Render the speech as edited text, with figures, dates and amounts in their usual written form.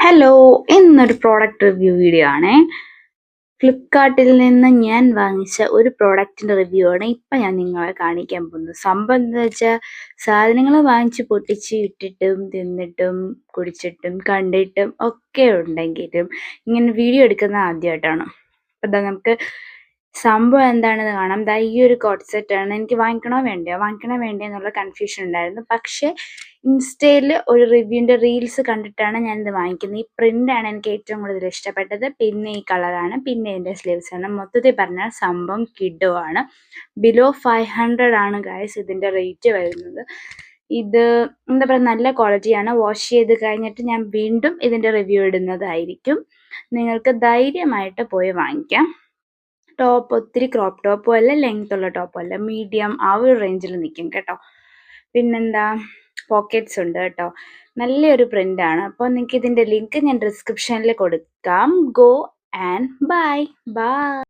Hello, ഇന്നൊരു product review video ആണേ. ഫ്ലിപ്കാർട്ടിൽ നിന്ന് ഞാൻ വാങ്ങിച്ച ഒരു പ്രോഡക്റ്റിൻ്റെ റിവ്യൂ ആണ് ഇപ്പം ഞാൻ നിങ്ങളെ കാണിക്കാൻ പോകുന്നത്. സംഭവം എന്താ വെച്ചാൽ, സാധനങ്ങൾ വാങ്ങിച്ച് പൊട്ടിച്ച് ഇട്ടിട്ടും തിന്നിട്ടും കുടിച്ചിട്ടും കണ്ടിട്ടും ഒക്കെ ഉണ്ടെങ്കിലും ഇങ്ങനെ വീഡിയോ എടുക്കുന്നത് ആദ്യമായിട്ടാണ്. അപ്പം നമുക്ക് സംഭവം എന്താണെന്ന് കാണാം. ഈ ഒരു കോട്ട് സെറ്റാണ്. എനിക്ക് വാങ്ങിക്കണോ വേണ്ടയോ എന്നുള്ള കൺഫ്യൂഷൻ ഉണ്ടായിരുന്നു. പക്ഷേ ഇൻസ്റ്റയിൽ ഒരു റിവ്യൂവിൻ്റെ റീൽസ് കണ്ടിട്ടാണ് ഞാനിത് വാങ്ങിക്കുന്നത്. ഈ പ്രിൻ്റാണ് എനിക്ക് ഏറ്റവും കൂടുതൽ ഇഷ്ടപ്പെട്ടത്. പിന്നെ ഈ കളറാണ്, പിന്നെ ഇതിൻ്റെ സ്ലീവ്സ് ആണ്. മൊത്തത്തിൽ പറഞ്ഞാൽ സംഭവം കിഡുവാണ്. ബിലോ 500 ആണ് ഗൈസ് ഇതിൻ്റെ റേറ്റ് വരുന്നത്. ഇത് എന്താ പറയുക, നല്ല ക്വാളിറ്റിയാണ്. വാഷ് ചെയ്ത് കഴിഞ്ഞിട്ട് ഞാൻ വീണ്ടും ഇതിൻ്റെ റിവ്യൂ ഇടുന്നതായിരിക്കും. നിങ്ങൾക്ക് ധൈര്യമായിട്ട് പോയി വാങ്ങിക്കാം. ടോപ്പ് ഒത്തിരി ക്രോപ്പ് ടോപ്പും അല്ല, ലെങ്ത് ഉള്ള ടോപ്പും അല്ല, മീഡിയം ആ ഒരു റേഞ്ചിൽ നിൽക്കും കേട്ടോ. പിന്നെന്താ, പോക്കറ്റ്സ് ഉണ്ട് കേട്ടോ. നല്ലൊരു പ്രിൻ്റാണ്. അപ്പോൾ നിങ്ങൾക്ക് ഇതിൻ്റെ ലിങ്ക് ഞാൻ ഡിസ്ക്രിപ്ഷനിൽ കൊടുക്കാം. Go and by.